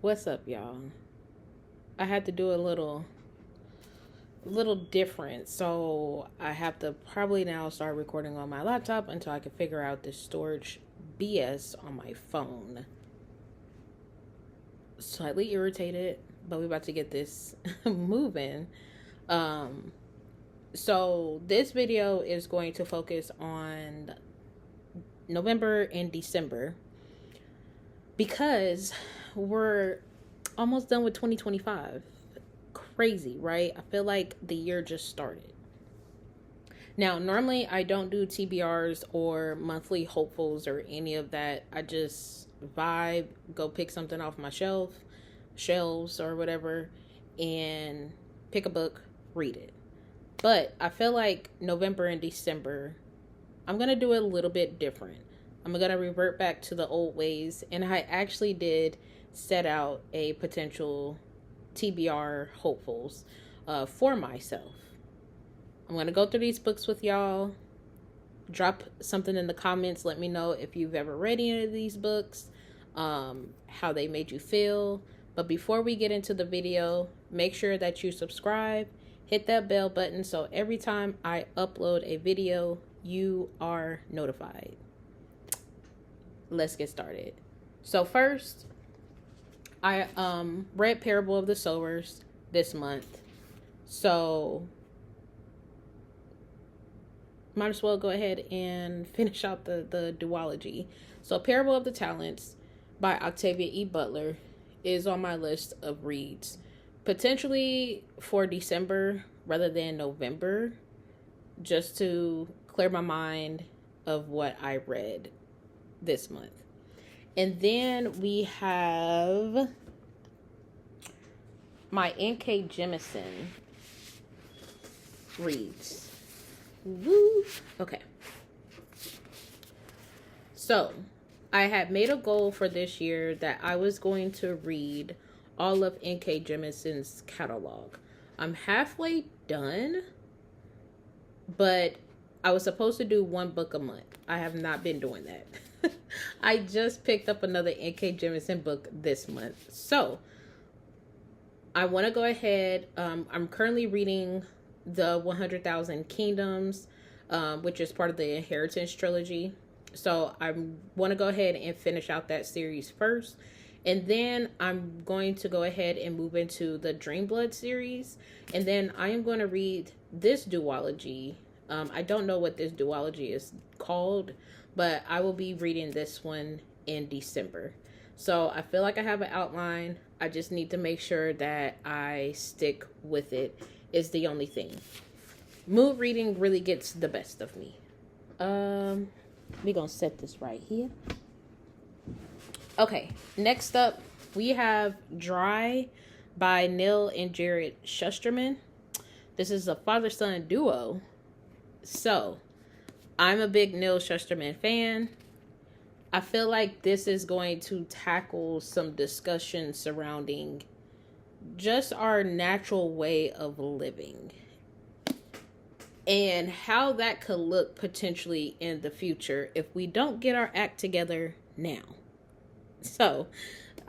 What's up, y'all? I had to do a little different, so I have to probably now start recording on my laptop until I can figure out this storage BS on my phone. Slightly irritated, but we're about to get this moving. Um, so this video is going to focus on November and December because we're almost done with 2025. Crazy, right? I feel like the year just started. Now, normally I don't do TBRs or monthly hopefuls or any of that. I just vibe, go pick something off my shelves or whatever, and pick a book, read it. But I feel like November and December, I'm going to do it a little bit different. I'm going to revert back to the old ways, and I actually did set out a potential TBR hopefuls for myself. I'm going to go through these books with y'all. Drop something in the comments. Let me know if you've ever read any of these books, how they made you feel. But before we get into the video, make sure that you subscribe. Hit that bell button so every time I upload a video, you are notified. Let's get started. So first, I read Parable of the Sowers this month. So might as well go ahead and finish out the duology. So Parable of the Talents by Octavia E. Butler is on my list of reads. Potentially for December rather than November, just to clear my mind of what I read this month. And then we have my N.K. Jemisin reads. Woo! Okay. So, I had made a goal for this year that I was going to read all of N.K. Jemisin's catalog. I'm halfway done, but I was supposed to do one book a month. I have not been doing that. I just picked up another N.K. Jemisin book this month. So, I want to go ahead. I'm currently reading the 100,000 Kingdoms, which is part of the Inheritance trilogy. So I want to go ahead and finish out that series first. And then I'm going to go ahead and move into the Dreamblood series. And then I am going to read this duology. I don't know what this duology is called, but I will be reading this one in December. So I feel like I have an outline. I just need to make sure that I stick with it is the only thing. Mood reading really gets the best of me. We're going to set this right here. Okay, next up, we have Dry by Neil and Jared Shusterman. This is a father-son duo. So, I'm a big Neil Shusterman fan. I feel like this is going to tackle some discussion surrounding just our natural way of living and how that could look potentially in the future if we don't get our act together now. So,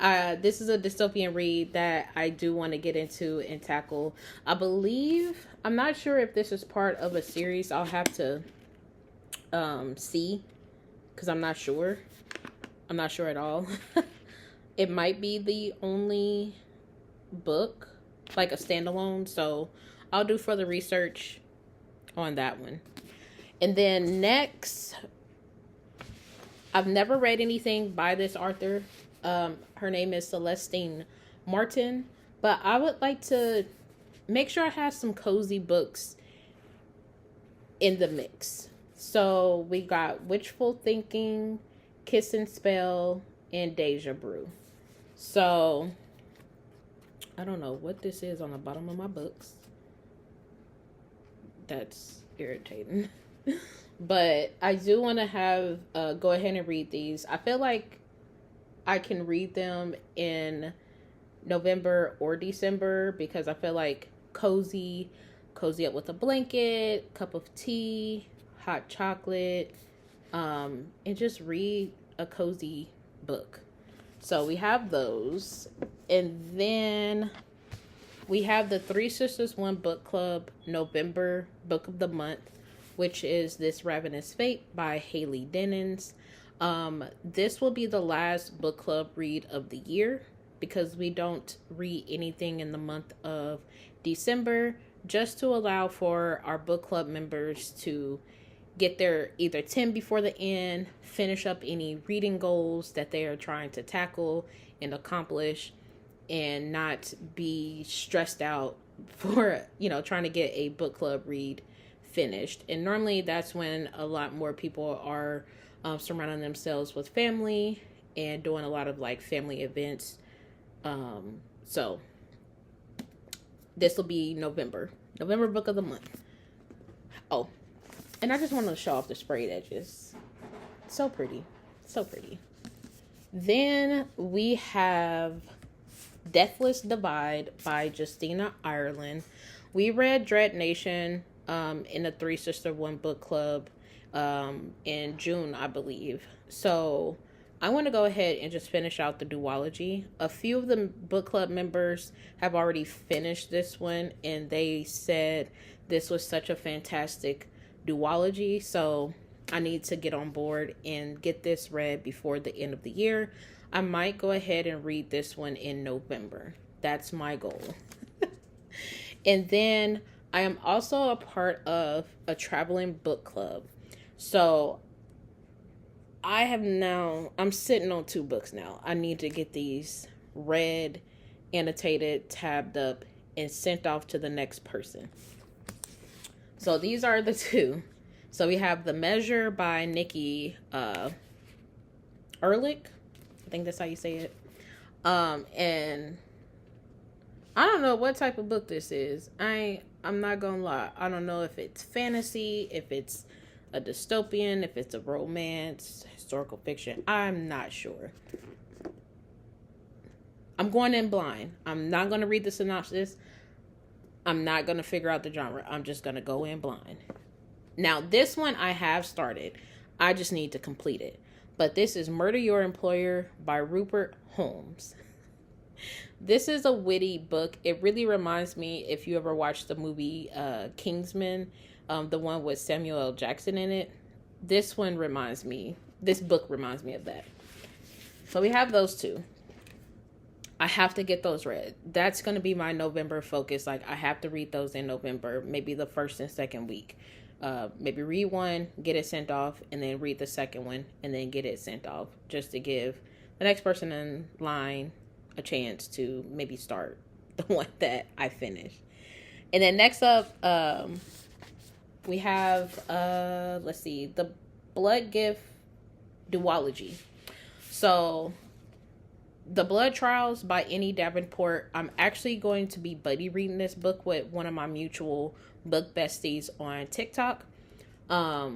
this is a dystopian read that I do want to get into and tackle. I'm not sure if this is part of a series. I'll have to see, because I'm not sure. I'm not sure at all. It might be the only book, like a standalone, so I'll do further research on that one. And then next, I've never read anything by this author. Her name is Celestine Martin, but I would like to make sure I have some cozy books in the mix. So we got Wishful Thinking, Kiss and Spell, and Deja Brew. So I don't know what this is on the bottom of my books. That's irritating. But I do want to have go ahead and read these. I feel like I can read them in November or December because I feel like cozy up with a blanket, cup of tea, hot chocolate, and just read a cozy book. So we have those. And then we have the Three Sisters One Book Club November Book of the Month, which is This Ravenous Fate by Haley Dennings. This will be the last book club read of the year because we don't read anything in the month of December, just to allow for our book club members to get their either 10 before the end, finish up any reading goals that they are trying to tackle and accomplish, and not be stressed out for, trying to get a book club read finished. And normally that's when a lot more people are surrounding themselves with family and doing a lot of like family events. So this will be November book of the month. Oh, and I just want to show off the sprayed edges. So pretty. Then we have Deathless Divide by Justina Ireland. We read Dread Nation in the Three Sister One Book Club in June, I believe. So I want to go ahead and just finish out the duology. A few of the book club members have already finished this one, and they said this was such a fantastic duology. So I need to get on board and get this read before the end of the year. I might go ahead and read this one in November. That's my goal. And then I am also a part of a traveling book club. So I'm sitting on 2 books now. I need to get these read, annotated, tabbed up, and sent off to the next person. So these are the 2. So we have The Measure by Nikki Ehrlich. I think that's how you say it. And I don't know what type of book this is. I'm not gonna lie. I don't know if it's fantasy, if it's a dystopian, if it's a romance, historical fiction. I'm not sure. I'm going in blind. I'm not gonna read the synopsis. I'm not gonna figure out the genre. I'm just gonna go in blind. Now, this one I have started. I just need to complete it. But this is Murder Your Employer by Rupert Holmes. This is a witty book. It really reminds me, if you ever watched the movie Kingsman, the one with Samuel L. Jackson in it. This book reminds me of that. So we have those 2. I have to get those read. That's going to be my November focus. Like, I have to read those in November, maybe the first and second week. Maybe read one, get it sent off, and then read the second one, and then get it sent off, just to give the next person in line a chance to maybe start the one that I finished. And then next up, we have, the Blood Gift duology. So, The Blood Trials by Annie Davenport. I'm actually going to be buddy reading this book with one of my mutual book besties on TikTok. We're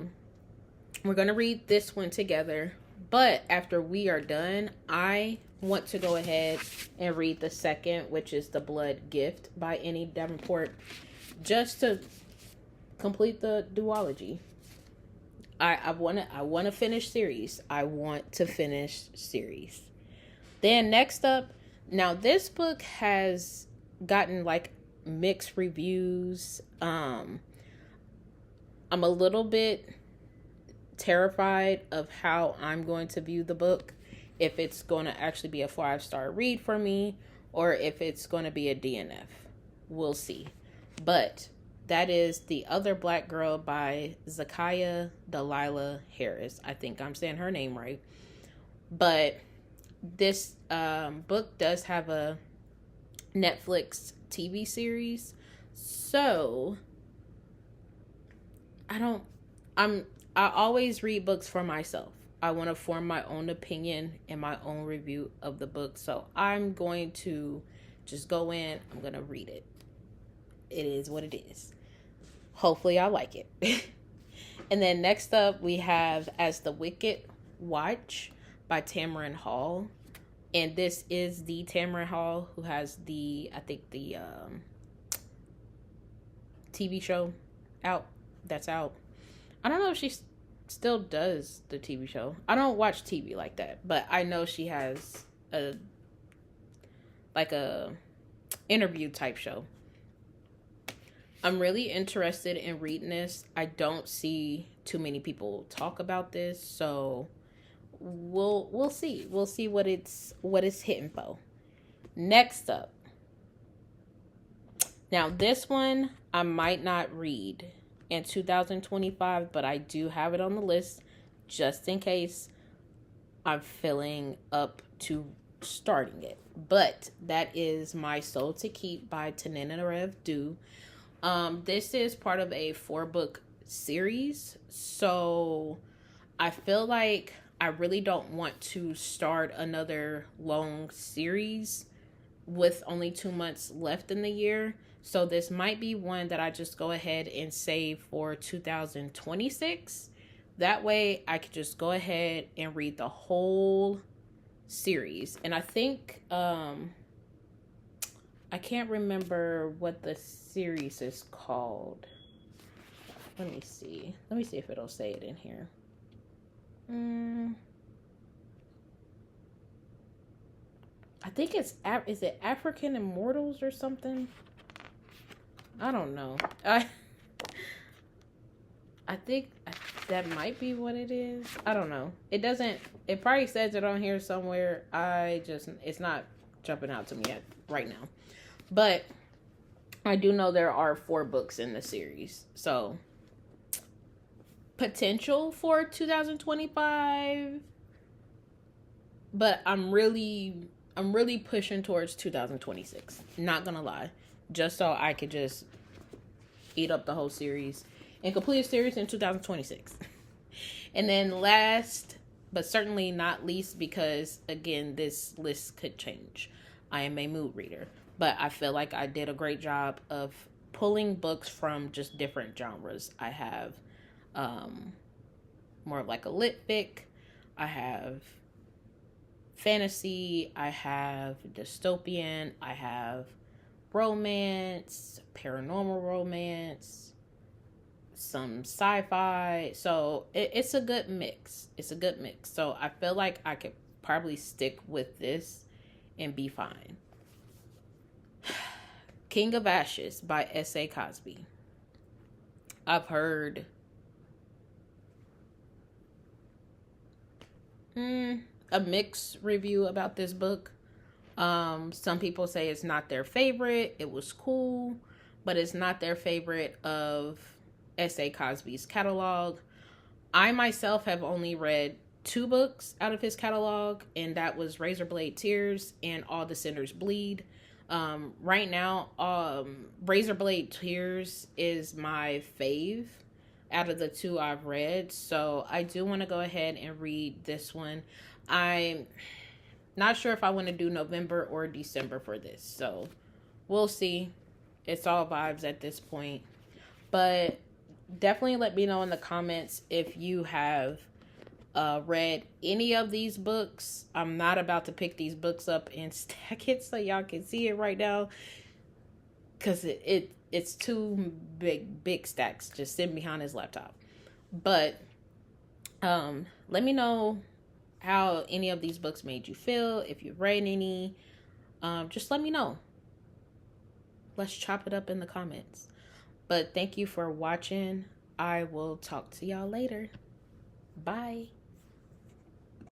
going to read this one together. But after we are done, I want to go ahead and read the second, which is The Blood Gift by Annie Davenport, just to complete the duology. I want to finish series. I want to finish series. Then next up, now this book has gotten like mixed reviews. I'm a little bit terrified of how I'm going to view the book, if it's going to actually be a 5-star read for me, or if it's going to be a DNF. We'll see. But that is The Other Black Girl by Zakiya Delilah Harris. I think I'm saying her name right. But this book does have a Netflix TV series. So I always read books for myself. I want to form my own opinion and my own review of the book. So I'm going to just go in. I'm going to read it. It is what it is. Hopefully I like it. And then next up we have As the Wicked Watch by Tamron Hall. And this is the Tamron Hall who has the TV show that's out. I don't know if she still does the TV show. I don't watch TV like that, but I know she has like a interview type show. I'm really interested in reading this. I don't see too many people talk about this, so we'll see. We'll see what it's hitting for. Next up. Now, this one I might not read in 2025, but I do have it on the list just in case I'm feeling up to starting it. But that is My Soul to Keep by Tananarive Due. This is part of a 4-book series, so I feel like I really don't want to start another long series with only 2 months left in the year. So this might be one that I just go ahead and save for 2026. That way I could just go ahead and read the whole series. And I think I can't remember what the series is called. Let me see if it'll say it in here. I think is it African Immortals or something? I don't know. I think that might be what it is. I don't know. It probably says it on here somewhere. It's not jumping out to me right now. But I do know there are 4 books in the series. So potential for 2025. But I'm really pushing towards 2026. Not gonna lie. Just so I could just eat up the whole series and complete a series in 2026. And then last, but certainly not least, because again, this list could change. I am a mood reader, but I feel like I did a great job of pulling books from just different genres. I have more of like a lit fic. I have fantasy. I have dystopian. I have romance, paranormal romance, some sci-fi. So it's a good mix. So I feel like I could probably stick with this and be fine. King of Ashes by S.A. Cosby. I've heard a mixed review about this book. Some people say it's not their favorite. It was cool, but it's not their favorite of S.A. Cosby's catalog. I myself have only read 2 books out of his catalog, and that was Razorblade Tears and All the Sinners Bleed. Right now, Razorblade Tears is my fave out of the 2 I've read, so I do want to go ahead and read this one. I'm not sure if I want to do November or December for this, so we'll see. It's all vibes at this point. But definitely let me know in the comments if you have read any of these books. I'm not about to pick these books up and stack it so y'all can see it right now, because it's 2 big stacks just sitting behind his laptop. But let me know how any of these books made you feel. If you've read any, just let me know. Let's chop it up in the comments. But thank you for watching. I will talk to y'all later. Bye.